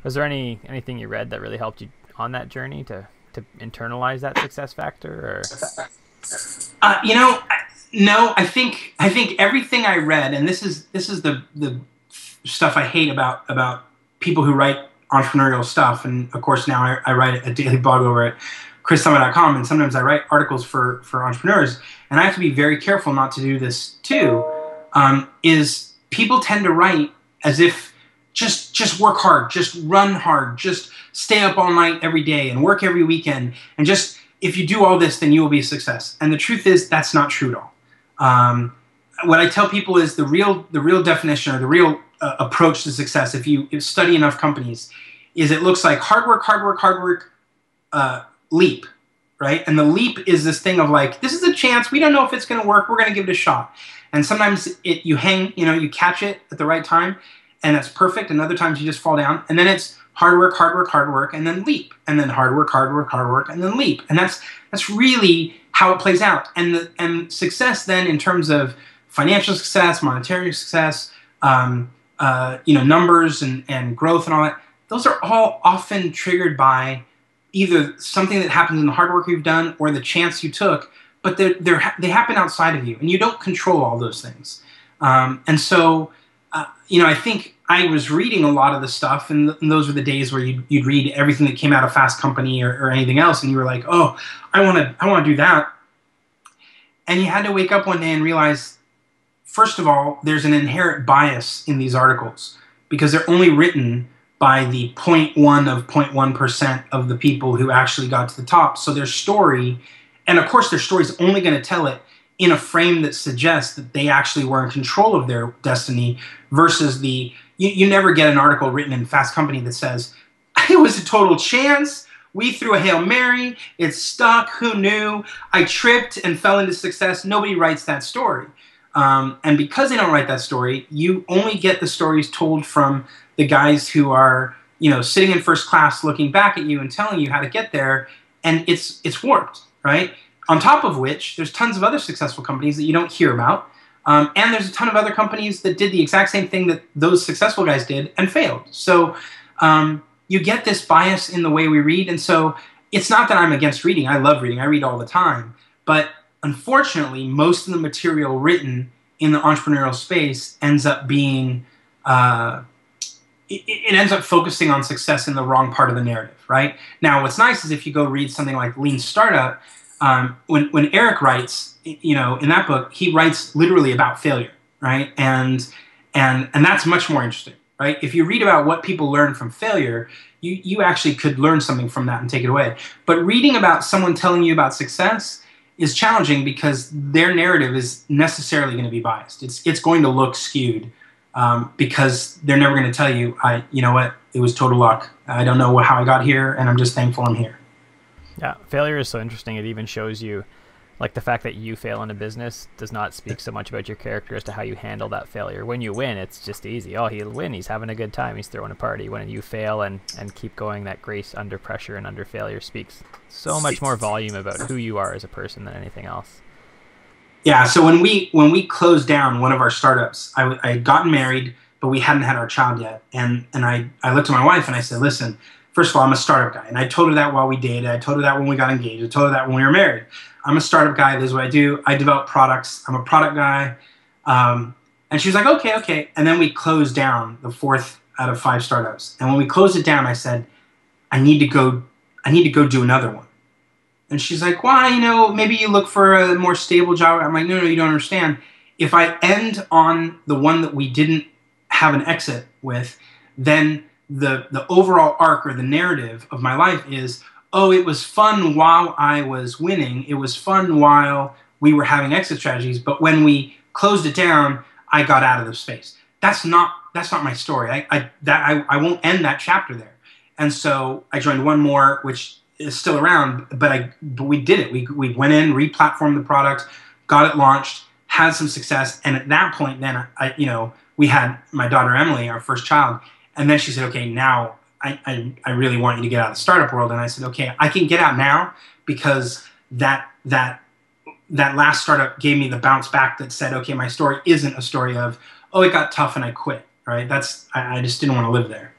Was there anything you read that really helped you on that journey to internalize that success factor? Or You know, no, I think everything I read, and this is the stuff I hate about people who write entrepreneurial stuff. And of course, now I write a daily blog over at chrislema.com, and sometimes I write articles for entrepreneurs, and I have to be very careful not to do this too. Is people tend to write as if just work hard, just run hard, just stay up all night every day and work every weekend, and just if you do all this, then you will be a success. And the truth is, that's not true at all. What I tell people is the real definition, or the real approach to success, if you study enough companies, is it looks like hard work, hard work, hard work, leap, right? And the leap is this thing of like, this is a chance. We don't know if it's going to work. We're going to give it a shot. And sometimes you you catch it at the right time, and that's perfect. And other times you just fall down. And then it's hard work, hard work, hard work, and then leap. And then hard work, hard work, hard work, and then leap. And that's really how it plays out. And success then, in terms of financial success, monetary success, numbers and growth and all that, those are all often triggered by either something that happens in the hard work you've done or the chance you took, but they happen outside of you, and you don't control all those things. And so, I think I was reading a lot of the stuff, and those were the days where you'd read everything that came out of Fast Company or anything else, and you were like, oh, I want to do that. And you had to wake up one day and realize, first of all, there's an inherent bias in these articles because they're only written by the 0.1 of 0.1% of the people who actually got to the top. So their story, and of course their story is only going to tell it in a frame that suggests that they actually were in control of their destiny, versus you never get an article written in Fast Company that says, it was a total chance, we threw a Hail Mary, it stuck, who knew, I tripped and fell into success. Nobody writes that story. And because they don't write that story, you only get the stories told from the guys who are, sitting in first class looking back at you and telling you how to get there, and it's warped, right? On top of which, there's tons of other successful companies that you don't hear about, and there's a ton of other companies that did the exact same thing that those successful guys did and failed. So you get this bias in the way we read, and so it's not that I'm against reading. I love reading. I read all the time. But unfortunately, most of the material written in the entrepreneurial space ends up being it ends up focusing on success in the wrong part of the narrative, right? Now, what's nice is if you go read something like Lean Startup, when Eric writes, in that book, he writes literally about failure, right? And that's much more interesting, right? If you read about what people learn from failure, you actually could learn something from that and take it away. But reading about someone telling you about success is challenging because their narrative is necessarily going to be biased. It's going to look skewed because they're never going to tell you, you know what, it was total luck. I don't know how I got here, and I'm just thankful I'm here. Yeah, failure is so interesting. It even shows you, like, the fact that you fail in a business does not speak so much about your character as to how you handle that failure. When you win, it's just easy. Oh, he'll win. He's having a good time. He's throwing a party. When you fail and keep going, that grace under pressure and under failure speaks so much more volume about who you are as a person than anything else. Yeah, so when we closed down one of our startups, I had gotten married, but we hadn't had our child yet. And I looked at my wife and I said, listen, first of all, I'm a startup guy. And I told her that while we dated. I told her that when we got engaged. I told her that when we were married. I'm a startup guy. This is what I do. I develop products. I'm a product guy. And she was like, okay. And then we closed down the 4th out of 5 startups. And when we closed it down, I said, I need to go do another one. And she's like, well, maybe you look for a more stable job. I'm like, no, you don't understand. If I end on the one that we didn't have an exit with, then the overall arc or the narrative of my life is, oh, it was fun while I was winning. It was fun while we were having exit strategies. But when we closed it down, I got out of the space. That's not my story. I won't end that chapter there. And so I joined one more, which is still around, but we did it. We went in, re-platformed the product, got it launched, had some success, and at that point, then we had my daughter Emily, our first child, and then she said, okay, now I really want you to get out of the startup world, and I said, okay, I can get out now because that last startup gave me the bounce back that said, okay, my story isn't a story of, oh, it got tough and I quit, right? I just didn't want to live there.